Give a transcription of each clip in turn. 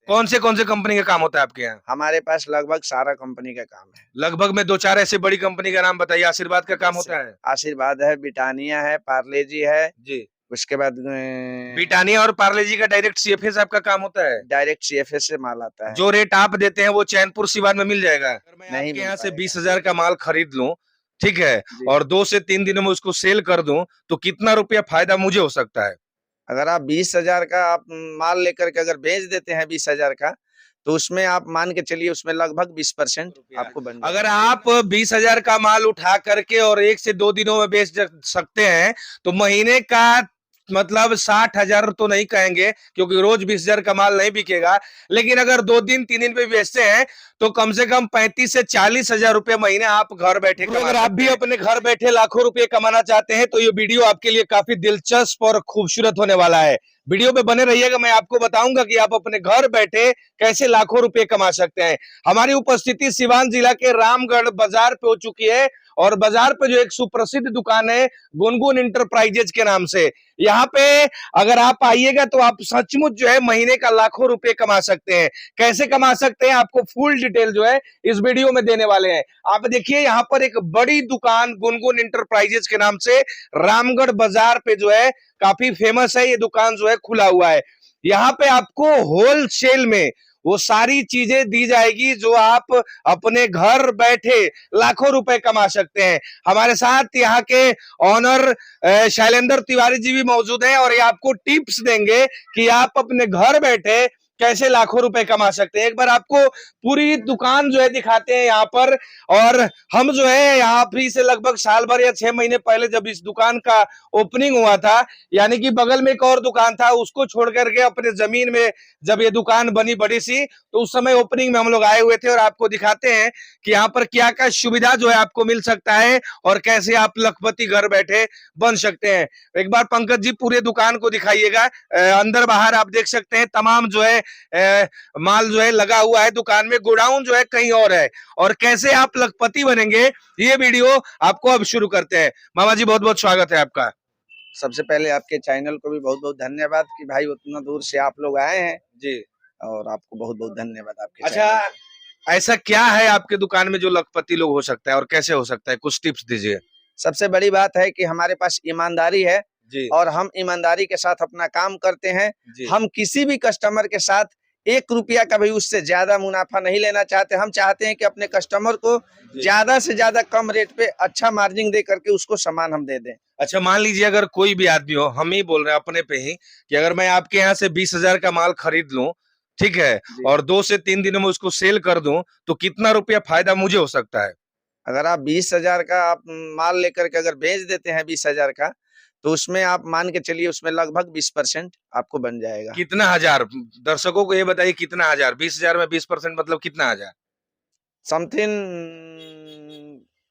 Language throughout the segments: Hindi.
कौन से कंपनी का काम होता है आपके यहाँ? हमारे पास लगभग सारा कंपनी का काम है। लगभग में दो चार ऐसे बड़ी कंपनी का नाम बताइए। आशीर्वाद का काम जैसे होता है? आशीर्वाद है, ब्रिटानिया है, पार्ले जी है। जी। उसके बाद ब्रिटानिया और पार्ले जी का डायरेक्ट सीएफएस आपका काम होता है? डायरेक्ट सीएफएस से माल आता है। जो रेट आप देते हैं वो चैनपुर सिवान में मिल जाएगा? अगर मैं नहीं आपके मिल यहाँ से पाएगा। 20,000 का माल खरीद लूं, ठीक है, जी। और 2 से 3 दिनों में उसको सेल कर दूं, तो कितना रुपया फायदा मुझे हो सकता है? अगर आप 20,000 का आप माल लेकर के अगर बेच देते हैं 20,000 का, तो उसमें आप मान के चलिए उसमें लगभग 20% आपको बन अगर जाएगा। आप 20,000 का माल उठा करके और 1 से 2 दिनों में बेच सकते हैं, तो महीने का मतलब 60,000 तो नहीं कहेंगे, क्योंकि रोज 20,000 का माल नहीं बिकेगा, लेकिन अगर 2 दिन 3 दिन पे बेचते हैं तो कम से कम 35 से 40 हजार रुपए महीने आप घर बैठे कमा सकते हैं। अगर आप भी अपने घर बैठे लाखों रुपए कमाना चाहते हैं तो ये वीडियो आपके लिए काफी दिलचस्प और खूबसूरत होने वाला है। वीडियो पे बने रहिएगा, मैं आपको बताऊंगा कि आप अपने घर बैठे कैसे लाखों रुपए कमा सकते हैं। हमारी उपस्थिति सिवान जिला के रामगढ़ बाजार पे हो चुकी है, और बाजार पे जो एक सुप्रसिद्ध दुकान है गुनगुन इंटरप्राइजेज के नाम से, यहाँ पे अगर आप आइएगा तो आप सचमुच जो है महीने का लाखों रुपए कमा सकते हैं। कैसे कमा सकते हैं आपको फुल डिटेल जो है इस वीडियो में देने वाले हैं। आप देखिए यहाँ पर एक बड़ी दुकान गुनगुन इंटरप्राइजेज के नाम से रामगढ़ बाजार पे जो है काफी फेमस है, ये दुकान जो है खुला हुआ है। यहाँ पे आपको होलसेल में वो सारी चीजें दी जाएगी जो आप अपने घर बैठे लाखों रुपए कमा सकते हैं। हमारे साथ यहाँ के ऑनर शैलेंद्र तिवारी जी भी मौजूद हैं, और ये आपको टिप्स देंगे कि आप अपने घर बैठे कैसे लाखों रुपए कमा सकते हैं। एक बार आपको पूरी दुकान जो है दिखाते हैं यहाँ पर। और हम जो है यहाँ भी से लगभग साल भर या 6 महीने पहले जब इस दुकान का ओपनिंग हुआ था, यानी कि बगल में एक और दुकान था, उसको छोड़ करके अपने जमीन में जब ये दुकान बनी बड़ी सी, तो उस समय ओपनिंग में हम लोग आए हुए थे, और आपको दिखाते हैं कि यहाँ पर क्या क्या सुविधा जो है आपको मिल सकता है और कैसे आप लखपति घर बैठे बन सकते हैं। एक बार पंकज जी पूरे दुकान को दिखाइएगा। अंदर बाहर आप देख सकते हैं तमाम जो है माल जो है लगा हुआ है दुकान में, गोडाउन जो है कहीं और है, और कैसे आप लखपति बनेंगे ये वीडियो आपको अब शुरू करते हैं। मामा जी बहुत बहुत स्वागत है आपका। सबसे पहले आपके चैनल को भी बहुत बहुत धन्यवाद कि भाई उतना दूर से आप लोग आए हैं जी। और आपको बहुत बहुत धन्यवाद आपके अच्छा, ऐसा क्या है आपके दुकान में जो लखपति लोग हो सकता है और कैसे हो सकता है, कुछ टिप्स दीजिए। सबसे बड़ी बात है कि हमारे पास ईमानदारी है जी। और हम ईमानदारी के साथ अपना काम करते हैं। हम किसी भी कस्टमर के साथ 1 रुपया का भी उससे ज्यादा मुनाफा नहीं लेना चाहते। हम चाहते हैं कि अपने कस्टमर को ज्यादा से ज्यादा कम रेट पे अच्छा मार्जिन दे करके उसको सामान हम दे दें। अच्छा, मान लीजिए अगर कोई भी आदमी हो, हम ही बोल रहे हैं अपने पे ही, कि अगर मैं आपके यहाँ से 20,000 का माल खरीद लूं, ठीक है, और 2 से 3 दिनों में उसको सेल कर दूं, तो कितना रुपया फायदा मुझे हो सकता है? अगर आप 20,000 का आप माल लेकर के अगर बेच देते हैं 20,000 का, तो उसमें आप मान के चलिए उसमें लगभग 20% आपको बन जाएगा। कितना हजार? दर्शकों को ये बताइए कितना हजार? 20,000 में 20% मतलब कितना हजार? समथिंग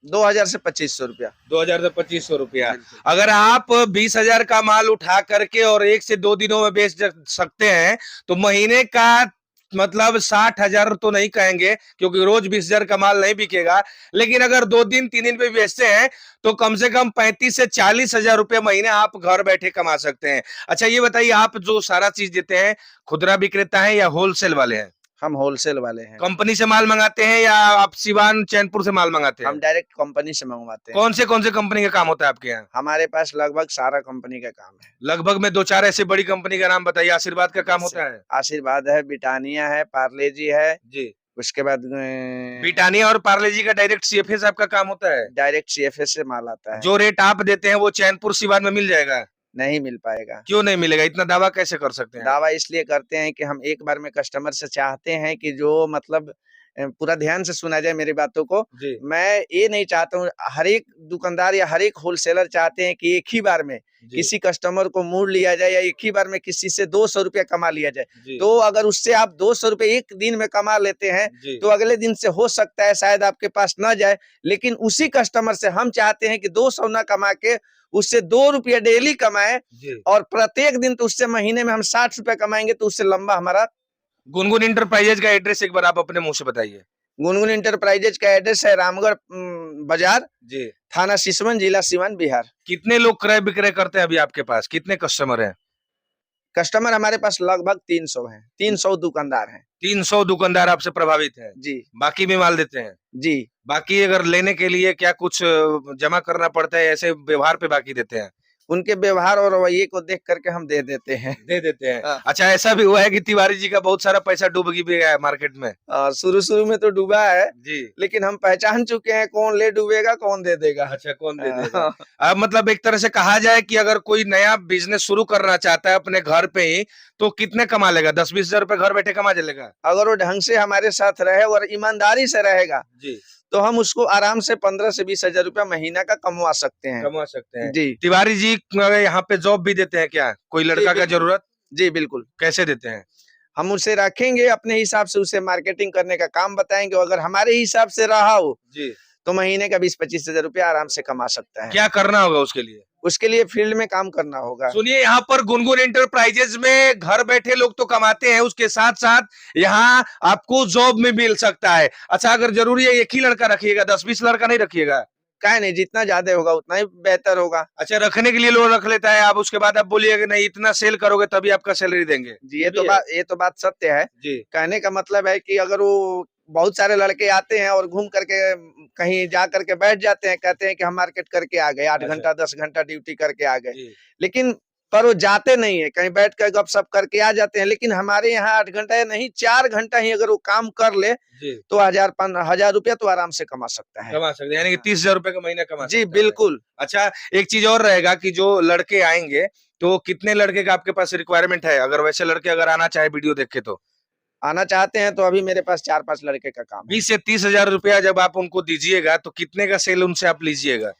2,000 से 2,500 रुपया। 2,000 से 2,500 रुपया। अगर आप 20,000 का माल उठा करके और 1 से 2 दिनों में बेच सकते हैं, तो महीने का मतलब 60,000 तो नहीं कहेंगे, क्योंकि रोज 20,000 का माल नहीं बिकेगा, लेकिन अगर 2 दिन 3 दिन पे बेचते हैं तो कम से कम 35 से 40 हजार रुपए महीने आप घर बैठे कमा सकते हैं। अच्छा, ये बताइए आप जो सारा चीज देते हैं खुदरा विक्रेता है या होलसेल वाले हैं? हम होलसेल वाले हैं। कंपनी से माल मंगाते हैं या आप सिवान चैनपुर से माल मंगाते हैं? हम डायरेक्ट कंपनी से मंगवाते हैं। कौन से कंपनी का काम होता है आपके यहाँ? हमारे पास लगभग सारा कंपनी का काम है। लगभग में दो चार ऐसे बड़ी कंपनी का नाम बताइए। आशीर्वाद का काम होता है? आशीर्वाद है, ब्रिटानिया है, पार्ले जी है। जी। उसके बाद ब्रिटानिया और पार्ले जी का डायरेक्ट सीएफएस आपका काम होता है? डायरेक्ट सीएफएस से माल आता है। जो रेट आप देते हैं वो चैनपुर सिवान में मिल जाएगा? नहीं मिल पाएगा। क्यों नहीं मिलेगा? इतना दावा कैसे कर सकते हैं? दावा इसलिए करते हैं कि हम एक बार में कस्टमर से चाहते हैं कि जो मतलब पूरा ध्यान से सुना जाए मेरी बातों को। जी। मैं ये नहीं चाहता हूँ, हर एक दुकानदार या हर एक होलसेलर चाहते हैं कि एक ही बार में किसी कस्टमर को मोड़ लिया जाए या एक ही बार में किसी से 200 रुपया कमा लिया जाए। तो अगर उससे आप 200 रुपये एक दिन में कमा लेते हैं तो अगले दिन से हो सकता है शायद आपके पास ना जाए, लेकिन उसी कस्टमर से हम चाहते हैं कि 200 ना कमा के उससे 2 रुपया डेली कमाए, और प्रत्येक दिन तो उससे महीने में हम 60 रुपया कमाएंगे तो उससे लंबा हमारा। गुनगुन इंटरप्राइजेज का एड्रेस एक बार आप अपने मुंह से बताइए। गुनगुन इंटरप्राइजेज का एड्रेस है रामगढ़ बाजार, जी। थाना सिसवन, जिला सिवान, बिहार। कितने लोग क्रय विक्रय करते हैं अभी आपके पास? कितने कस्टमर हैं? कस्टमर हमारे पास लगभग 300 हैं, 300 दुकानदार हैं। 300 दुकानदार आपसे प्रभावित हैं, जी बाकी भी माल देते हैं? जी। बाकी अगर लेने के लिए क्या कुछ जमा करना पड़ता है, ऐसे व्यवहार पे बाकी देते हैं? उनके व्यवहार और रवैये को देख करके हम दे देते हैं। दे देते हैं। हाँ। अच्छा, ऐसा भी हुआ है कि तिवारी जी का बहुत सारा पैसा डूब भी गया है मार्केट में? शुरू में तो डूबा है जी। लेकिन हम पहचान चुके हैं कौन ले डूबेगा कौन दे देगा। अच्छा, कौन दे देगा? अब मतलब एक तरह से कहा जाए कि अगर कोई नया बिजनेस शुरू करना चाहता है अपने घर पे ही, तो कितने कमा लेगा? 10-20 हजार रुपए घर बैठे कमा लेगा? अगर वो ढंग से हमारे साथ रहे और ईमानदारी से रहेगा जी, तो हम उसको आराम से 15 से 20 हजार रुपया महीना का कमवा सकते हैं। कमा सकते हैं। जी तिवारी जी यहाँ पे जॉब भी देते हैं क्या? कोई लड़का का बिल्कुल। जरूरत? जी बिल्कुल। कैसे देते हैं? हम उसे रखेंगे, अपने हिसाब से उसे मार्केटिंग करने का काम बताएंगे, अगर हमारे हिसाब से रहा हो जी। तो महीने का 20-25 हजार रुपया आराम से कमा सकता है। क्या करना होगा उसके लिए? उसके लिए फील्ड में काम करना होगा। सुनिए, यहाँ पर गुनगुन एंटरप्राइजेज में घर बैठे लोग तो कमाते हैं, उसके साथ साथ यहाँ आपको जॉब में मिल सकता है। अच्छा, अगर जरूरी है एक ही लड़का रखिएगा, 10-20 लड़का नहीं रखिएगा? क्या नहीं, जितना ज्यादा होगा उतना ही बेहतर होगा। अच्छा, रखने के लिए लोग रख लेता है, आप उसके बाद आप बोलिएगा नहीं इतना सेल करोगे तभी आपका सैलरी देंगे। जी ये तो बात सत्य है। जी। कहने का मतलब है कि अगर वो बहुत सारे लड़के आते हैं और घूम करके कहीं जा करके बैठ जाते हैं, कहते हैं कि हम मार्केट करके आ गए, 8 अच्छा। घंटा 10 घंटा ड्यूटी करके आ गए, जी। लेकिन पर वो जाते नहीं है, कहीं बैठ कर गपशप करके आ जाते हैं। लेकिन हमारे यहाँ 8 घंटा या नहीं 4 घंटा ही अगर वो काम कर ले जी। तो 1000 रुपया तो आराम से कमा सकता है। कमा सकते हैं, यानी कि 30 हजार रुपए का महीना कमा जी सकता है। बिल्कुल। अच्छा, एक चीज और रहेगा कि जो लड़के आएंगे तो कितने लड़के का आपके पास रिक्वायरमेंट है? अगर वैसे लड़के अगर आना चाहे वीडियो देख के तो आना चाहते हैं तो अभी मेरे पास 4-5 लड़के का काम है। 20 से 30 हजार रुपया जब आप उनको दीजिएगा तो कितने का सेल उनसे आप लीजिएगा?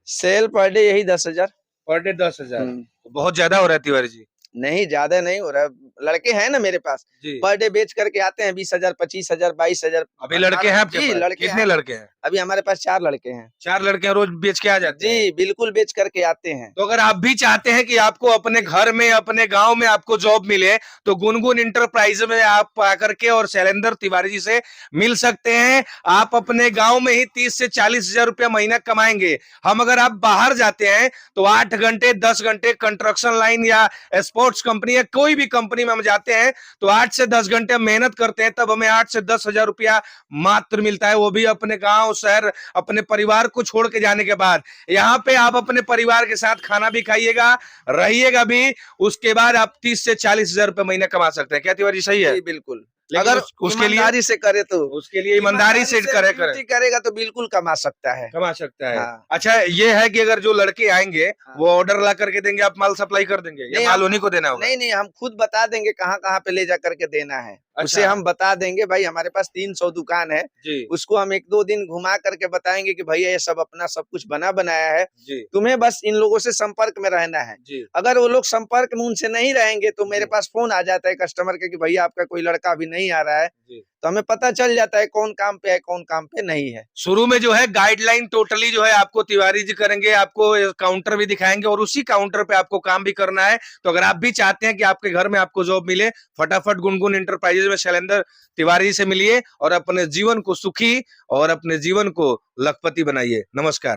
सेल पर डे यही 10,000। Per day 10,000? बहुत ज्यादा हो रहा है तिवारी जी। नहीं, ज्यादा नहीं हो रहा, लड़के हैं ना मेरे पास, जी। पर डे बेच करके आते हैं 20,000, 25,000, 22,000। अभी लड़के हैं आपके जी, पास? लड़के कितने हैं। लड़के हैं? अभी हमारे पास 4 लड़के हैं। 4 लड़के हैं, रोज बेच के आ जाते हैं? जी बिल्कुल, बेच करके आते हैं। तो अगर आप भी चाहते हैं कि आपको अपने घर में अपने गांव में आपको जॉब मिले तो गुनगुन इंटरप्राइज में आप आकर के और शैलेंद्र तिवारी जी से मिल सकते हैं। आप अपने गांव में ही 30 से 40 हजार रुपया महीना कमाएंगे। हम अगर आप बाहर जाते हैं तो 8 घंटे 10 घंटे कंस्ट्रक्शन लाइन या स्पोर्ट्स कंपनी या कोई भी कंपनी में हम जाते हैं तो 8 से 10 घंटे हम मेहनत करते हैं, तब हमें 8 से 10 हजार रुपया मात्र मिलता है, वो भी अपने गांव शहर अपने परिवार को छोड़ के जाने के बाद। यहाँ पे आप अपने परिवार के साथ खाना भी खाइएगा, रहिएगा भी, उसके बाद आप 30 से 40 हजार रुपए महीना कमा सकते हैं। क्या तिवारी सही है? जी बिल्कुल। लेकिन अगर उसके लिए ईमानदारी से करे तो, उसके लिए ईमानदारी से ड्यूटी करेगा तो बिल्कुल कमा सकता है। कमा सकता है। हाँ। अच्छा, ये है कि अगर जो लड़के आएंगे हाँ। वो ऑर्डर ला करके देंगे, आप माल सप्लाई कर देंगे या नहीं, माल उन्हीं को देना होगा? नहीं, हम खुद बता देंगे कहाँ कहाँ पे ले जा करके देना है। उसे अच्छा। हम बता देंगे, भाई हमारे पास 300 दुकान है, जी। उसको हम 1-2 दिन घुमा करके बताएंगे कि भैया ये सब अपना सब कुछ बना बनाया है, जी। तुम्हें बस इन लोगों से संपर्क में रहना है। जी। अगर वो लोग संपर्क में उनसे नहीं रहेंगे तो मेरे जी। पास फोन आ जाता है कस्टमर के कि भैया आपका कोई लड़का अभी नहीं आ रहा है, जी। तो हमें पता चल जाता है कौन काम पे है कौन काम पे नहीं है। शुरू में जो है गाइडलाइन टोटली जो है आपको तिवारी जी करेंगे, आपको काउंटर भी दिखाएंगे और उसी काउंटर पे आपको काम भी करना है। तो अगर आप भी चाहते हैं कि आपके घर में आपको जॉब मिले, फटाफट गुनगुन इंटरप्राइजेज में शैलेंद्र तिवारी से मिलिए और अपने जीवन को सुखी और अपने जीवन को लखपति बनाइए। नमस्कार।